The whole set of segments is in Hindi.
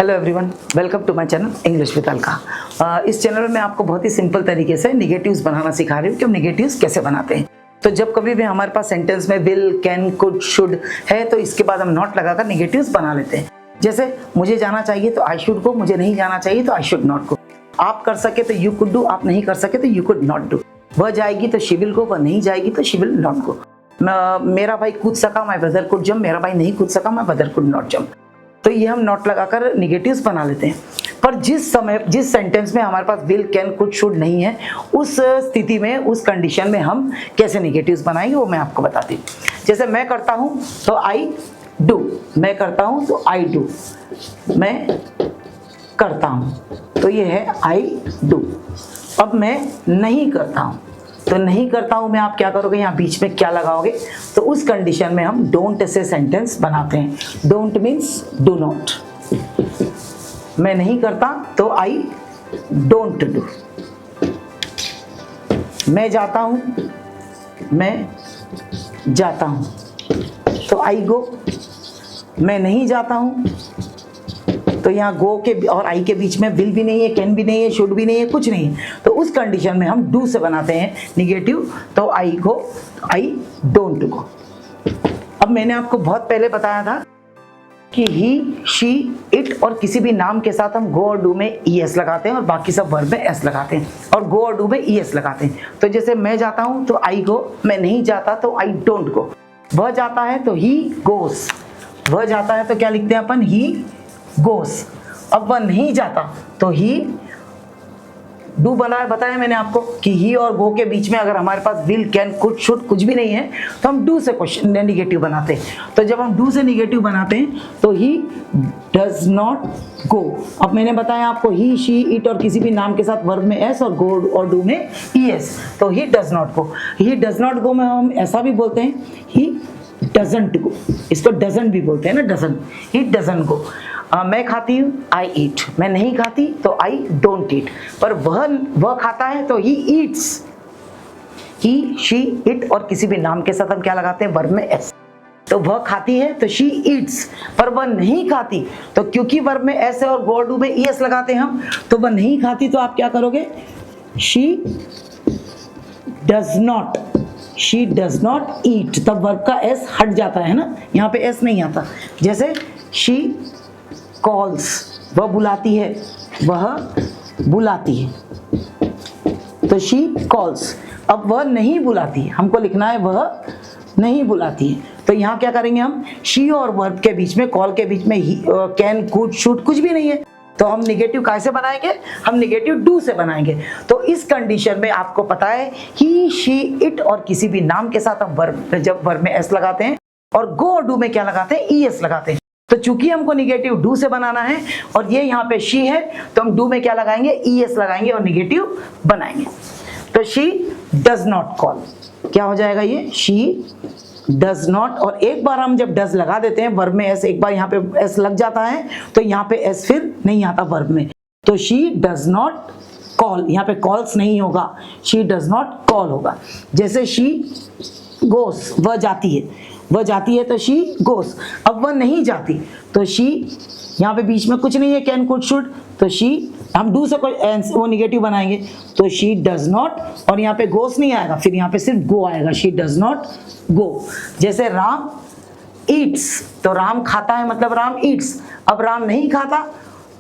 Hello everyone, welcome to my channel English with Alka. इस चैनल में मैं आपको बहुत ही सिंपल तरीके से निगेटिव्स बनाना सिखा रही हूँ कि हम निगेटिव्स कैसे बनाते हैं। तो जब कभी भी हमारे पास सेंटेंस में विल, कैन, कुड, शुड है तो इसके बाद हम नॉट लगाकर निगेटिव्स बना लेते हैं। जैसे मुझे जाना चाहिए तो आई शुड गो, मुझे नहीं जाना चाहिए तो आई शुड नॉट गो। आप कर सके तो यू कुड डू, आप नहीं कर सके तो यू कुड नॉट डू। वह जाएगी तो शी विल गो, वह नहीं जाएगी तो शी विल नॉट गो। मेरा भाई कूद सका, माय ब्रदर कुड जंप, मेरा भाई नहीं कूद सका, my brother could not jump. तो ये हम नॉट लगाकर निगेटिव्स बना लेते हैं। पर जिस सेंटेंस में हमारे पास विल, कैन, कुड, शुड नहीं है, उस स्थिति में, उस कंडीशन में हम कैसे निगेटिव्स बनाएंगे वो मैं आपको बताती हूँ। जैसे मैं करता हूँ तो आई डू, मैं करता हूँ तो आई डू, मैं करता हूँ तो ये है आई डू। अब मैं नहीं करता हूँ तो नहीं करता हूं में आप क्या करोगे, यहाँ बीच में क्या लगाओगे, तो उस कंडीशन में हम डोंट से सेंटेंस बनाते हैं। Don't means do not. मैं नहीं करता तो आई डोंट डू। मैं जाता हूं, मैं जाता हूं तो आई गो। मैं नहीं जाता हूं तो यहाँ गो के और आई के बीच में विल भी नहीं है, कैन भी नहीं है, शुड भी नहीं है, कुछ नहीं है। तो उस कंडीशन में हम डू से बनाते हैं निगेटिव। तो आई गो, आई डोंट गो। अब मैंने आपको बहुत पहले बताया था कि ही, शी, इट और किसी भी नाम के साथ हम गो और डू में ईएस लगाते हैं और बाकी सब वर्ब में एस लगाते हैं और गो और डू में ईएस लगाते हैं। तो जैसे मैं जाता हूं तो आई गो, मैं नहीं जाता तो आई डोंट गो। वह जाता है तो ही गोस, वह जाता है तो क्या लिखते हैं अपन, ही गोस। अब वह नहीं जाता तो ही डू बताया मैंने आपको कि ही और गो के बीच में अगर हमारे पास विल, कैन, कुड, शुड कुछ भी नहीं है तो हम डू से क्वेश्चन निगेटिव बनाते हैं। तो जब हम डू से निगेटिव बनाते हैं तो ही डज नॉट गो। अब मैंने बताया आपको ही, शी, इट और किसी भी नाम के साथ वर्ब में एस और गो और डू में ईएस। तो he does not go. He does not गो में हम ऐसा भी बोलते हैं ही डजंट गो, इसको डजंट भी बोलते हैं ना, डजंट। He doesn't go. मैं खाती हूँ, आई ईट। मैं नहीं खाती तो आई डोंट ईट। पर वह खाता है तो he eats. He, she, it और किसी भी नाम के साथ हम क्या लगाते हैं, वर्ब में एस। तो वह खाती है तो शी ईट्स। पर वह नहीं खाती तो क्योंकि वर्ब में एस है और गो डू में ईएस लगाते हैं हम, तो वह नहीं खाती तो आप क्या करोगे, she does not, she does not ईट। तब वर्ब का एस हट जाता है ना, यहाँ पे एस नहीं आता। जैसे शी कॉल्स, वह बुलाती है, वह बुलाती है तो शी कॉल्स। अब वह नहीं बुलाती, हमको लिखना है वह नहीं बुलाती है। तो यहाँ क्या करेंगे हम, शी और वर्ब के बीच में, कॉल के बीच में कैन, कुड, शुड कुछ भी नहीं है। तो हम निगेटिव कैसे बनाएंगे, हम निगेटिव डू से बनाएंगे। तो इस कंडीशन में आपको पता है ही, शी, इट और किसी भी नाम के साथ हम वर्ब, जब वर्ब में एस लगाते हैं और गो और डू में क्या लगाते हैं, ईएस लगाते हैं। तो चूंकि हमको निगेटिव डू से बनाना है और ये यहाँ पे शी है तो हम डू में क्या लगाएंगे, ईएस लगाएंगे और निगेटिव बनाएंगे। तो शी डज नॉट कॉल, क्या हो जाएगा ये, शी डज नॉट। और एक बार हम जब डज लगा देते हैं वर्ब में एस, एक बार यहाँ पे एस लग जाता है तो यहाँ पे एस फिर नहीं आता वर्ब में। तो शी डज नॉट कॉल, यहाँ पे कॉल्स नहीं होगा, शी डज नॉट कॉल होगा। जैसे शी गोस, वह जाती है, वह जाती है तो शी गोस। अब वह नहीं जाती तो शी, यहाँ पे बीच में कुछ नहीं है, कैन, कुड, शुड, तो शी, हम डू से कोई वो निगेटिव बनाएंगे तो शी डज नॉट। और यहाँ पे गोस नहीं आएगा, फिर यहाँ पे सिर्फ गो आएगा, शी डज नॉट गो। जैसे राम ईट्स, तो राम खाता है मतलब राम ईट्स। अब राम नहीं खाता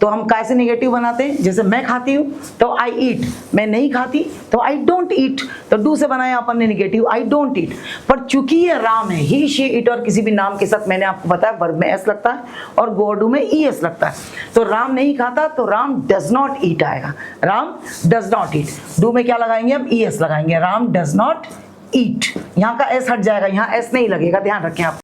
तो हम कैसे निगेटिव बनाते हैं, जैसे मैं खाती हूँ तो आई ईट, मैं नहीं खाती तो आई डोंट ईट। तो डू से बनाया अपन ने निगेटिव, आई डोंट ईट। पर चूंकि ये राम है, ही, शी, इट और किसी भी नाम के साथ, मैंने आपको बताया वर्ब में एस लगता है और गो डू में ईएस लगता है। तो राम नहीं खाता तो राम डज नॉट ईट आएगा, Ram does not eat. Do में क्या लगाएंगे, हम ईएस लगाएंगे, राम डज नॉट ईट। यहाँ का एस हट जाएगा, यहाँ एस नहीं लगेगा, ध्यान रखें आप।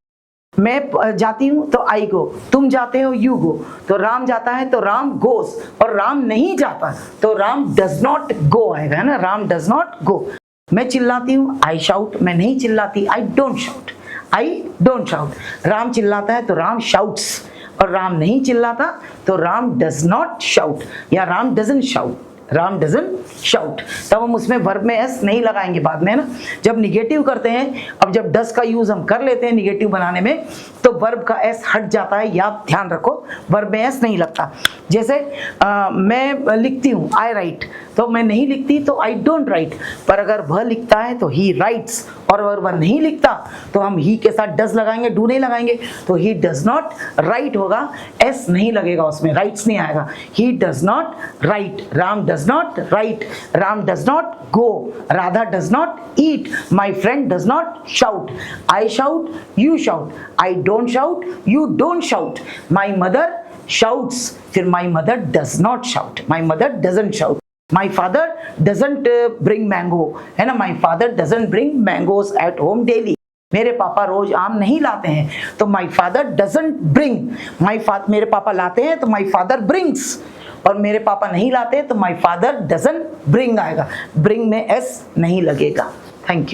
मैं जाती हूँ तो आई गो, तुम जाते हो यू गो। तो राम जाता है तो राम गोस और राम नहीं जाता तो राम डज नॉट गो आएगा, है ना, राम डज नॉट गो। मैं चिल्लाती हूँ, आई शाउट, मैं नहीं चिल्लाती, I don't shout, I don't shout. Ram चिल्लाता है तो राम शाउट्स और राम नहीं चिल्लाता तो राम डज नॉट शाउट या Ram doesn't shout. Ram doesn't shout. तब हम उसमें वर्ब में एस नहीं लगाएंगे बाद में, है ना। जब निगेटिव करते हैं, अब जब डस का यूज हम कर लेते हैं निगेटिव बनाने में, तो वर्ब का एस हट जाता है, याद ध्यान रखो, वर्ब में एस नहीं लगता। जैसे मैं लिखती हूँ आई राइट, तो मैं नहीं लिखती तो आई डोंट राइट, पर अगर वह लिखता है तो ही राइट्स, और अगर वह नहीं लिखता तो हम ही के साथ डज लगाएंगे, डू नहीं लगाएंगे, तो ही डज नॉट राइट होगा, एस नहीं लगेगा उसमें, राइट्स नहीं आएगा। He does not write, Ram does not write, Ram does not go, Radha does not eat, my friend does not shout, I shout, you shout, I don't shout, you don't shout, my mother shouts, फिर my mother does not shout, my mother doesn't shout, my father doesn't bring mango, है ना, my father doesn't bring mangoes at home daily, मेरे पापा रोज आम नहीं लाते हैं, तो माई फादर डजंट ब्रिंग, मेरे पापा लाते हैं तो माई फादर ब्रिंग्स, और मेरे पापा नहीं लाते तो माई फादर डजंट ब्रिंग आएगा, ब्रिंग में एस नहीं लगेगा। Thank you.